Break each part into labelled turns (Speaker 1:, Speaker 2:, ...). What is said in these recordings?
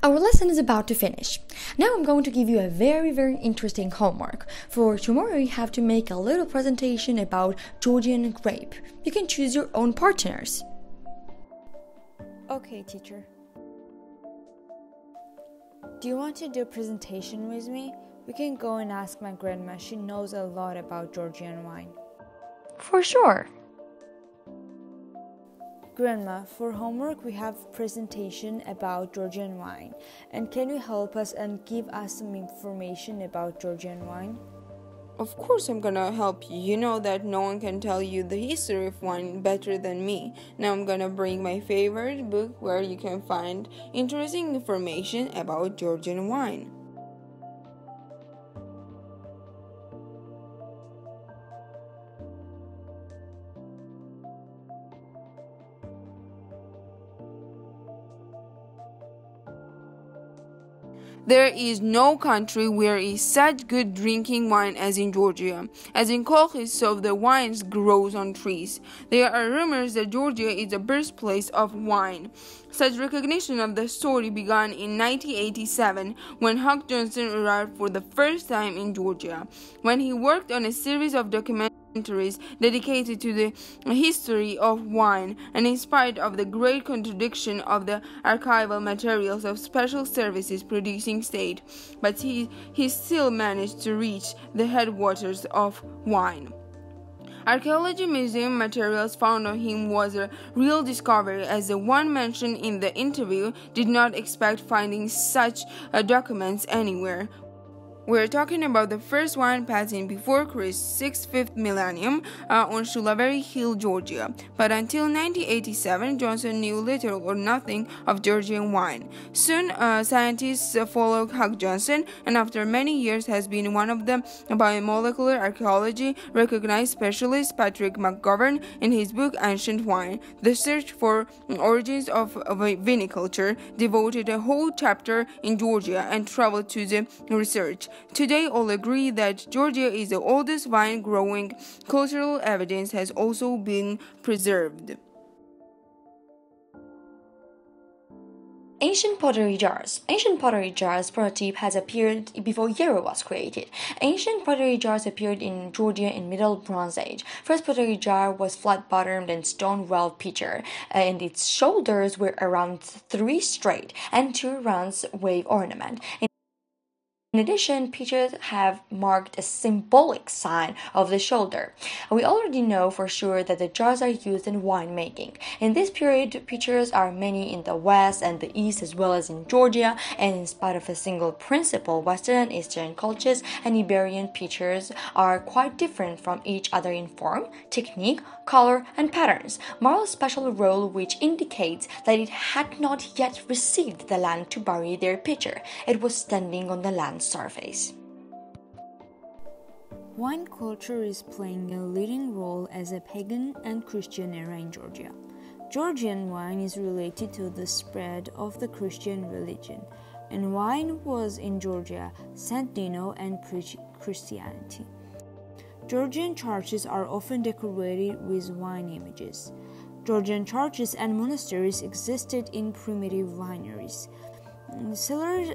Speaker 1: Our lesson is about to finish. Now I'm going to give you a very interesting homework. For tomorrow you have to make a little presentation about Georgian grape. You can choose your own partners.
Speaker 2: Okay, teacher. Do you want to do a presentation with me? We can go and ask my grandma. She knows a lot about Georgian wine.
Speaker 1: For sure.
Speaker 2: Grandma, for homework we have presentation about Georgian wine. And can you help us and give us some information about Georgian wine?
Speaker 3: Of course I'm gonna help you. You know that no one can tell you the history of wine better than me. Now I'm gonna bring my favorite book where you can find interesting information about Georgian wine. There is no country where is such good drinking wine as in Georgia. As in Colchis, so the wines grows on trees. There are rumors that Georgia is the birthplace of wine. Such recognition of the story began in 1987 when Hugh Johnson arrived for the first time in Georgia. When he worked on a series of documentaries dedicated to the history of wine, and in spite of the great contradiction of the archival materials of special services producing state, but he still managed to reach the headwaters of wine. Archaeology museum materials found on him was a real discovery, as the one mentioned in the interview did not expect finding such documents anywhere. We're talking about the first wine patent before Christ, 6th millennium, on Shulaveri Hill, Georgia. But until 1987, Johnson knew little or nothing of Georgian wine. Soon, scientists followed Hugh Johnson, and after many years has been one of the biomolecular archaeology recognized specialists, Patrick McGovern, in his book Ancient Wine, The Search for Origins of Viniculture, devoted a whole chapter in Georgia and traveled to the research. Today, all agree that Georgia is the oldest wine-growing. Cultural evidence has also been preserved.
Speaker 1: Ancient pottery jars. Ancient pottery jars prototype has appeared before euro was created. Ancient pottery jars appeared in Georgia in Middle Bronze Age. First pottery jar was flat-bottomed and stone-walled pitcher, and its shoulders were around 3 straight and 2 rounds wave ornament. In addition, pitchers have marked a symbolic sign of the shoulder. We already know for sure that the jars are used in winemaking. In this period, pitchers are many in the west and the east as well as in Georgia, and in spite of a single principle, Western and Eastern cultures and Iberian pitchers are quite different from each other in form, technique, color, and patterns. Marl's special role which indicates that it had not yet received the land to bury their pitcher. It was standing on the land surface.
Speaker 2: Wine culture is playing a leading role as a pagan and Christian era in Georgia. Georgian wine is related to the spread of the Christian religion, and wine was in Georgia, Saint Dino, and preached Christianity. Georgian churches are often decorated with wine images. Georgian churches and monasteries existed in primitive wineries. Cellars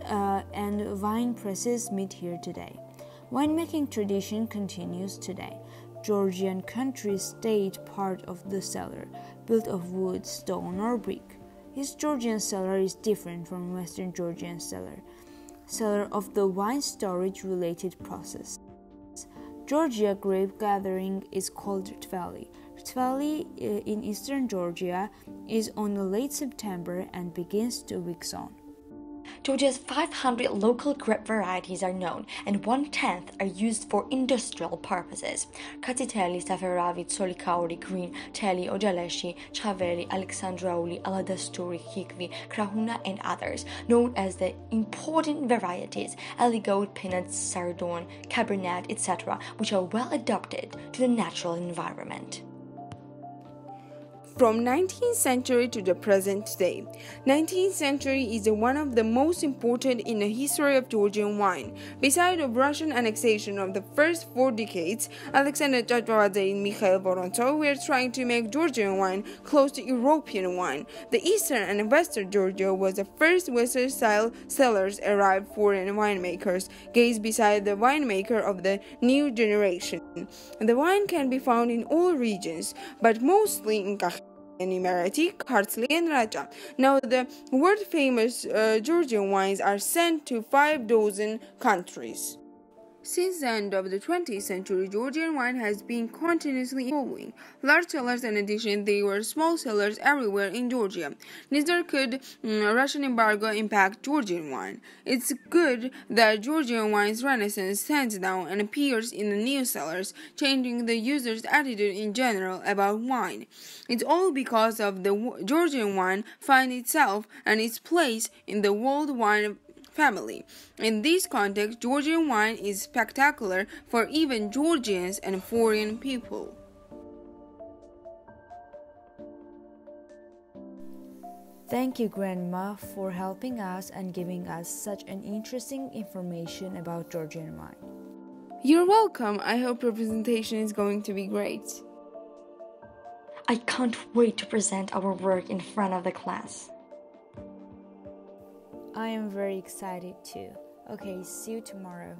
Speaker 2: and wine presses meet here today. Winemaking tradition continues today. Georgian country stayed part of the cellar, built of wood, stone, or brick. East Georgian cellar is different from Western Georgian cellar of the wine storage related process. Georgia grape gathering is called Rtveli. Rtveli in eastern Georgia is on the late September and begins 2 weeks on.
Speaker 1: Georgia's 500 local grape varieties are known, and 1/10 are used for industrial purposes. Katsiteli, Safaravi, Tsolikauri, Green, Teli, Ojaleshi, Chaveli, Alexandrauli, Aladasturi, Hikvi, Krahuna, and others, known as the important varieties, Aligote, Peanuts, Sardon, Cabernet, etc., which are well adapted to the natural environment.
Speaker 3: from 19th century to the present day. 19th century is one of the most important in the history of Georgian wine. Besides the Russian annexation of the first 4 decades, Alexander Chachvaradze and Mikhail Vorontsov were trying to make Georgian wine close to European wine. The eastern and western Georgia was the first Western-style cellars arrived foreign winemakers, gaze beside the winemaker of the new generation. The wine can be found in all regions, but mostly in Kakheti, Imereti, Kartli, and Raja. Now, the world-famous Georgian wines are sent to 5 dozen countries. Since the end of the 20th century, Georgian wine has been continuously evolving. Large cellars, in addition, there were small cellars everywhere in Georgia. Neither could Russian embargo impact Georgian wine. It's good that Georgian wine's renaissance stands now and appears in the new cellars, changing the user's attitude in general about wine. It's all because of the Georgian wine find itself and its place in the world wine family. In this context, Georgian wine is spectacular for even Georgians and foreign people.
Speaker 2: Thank you, Grandma, for helping us and giving us such an interesting information about Georgian wine.
Speaker 3: You're welcome. I hope your presentation is going to be great.
Speaker 1: I can't wait to present our work in front of the class.
Speaker 2: I am very excited too. Okay, see you tomorrow.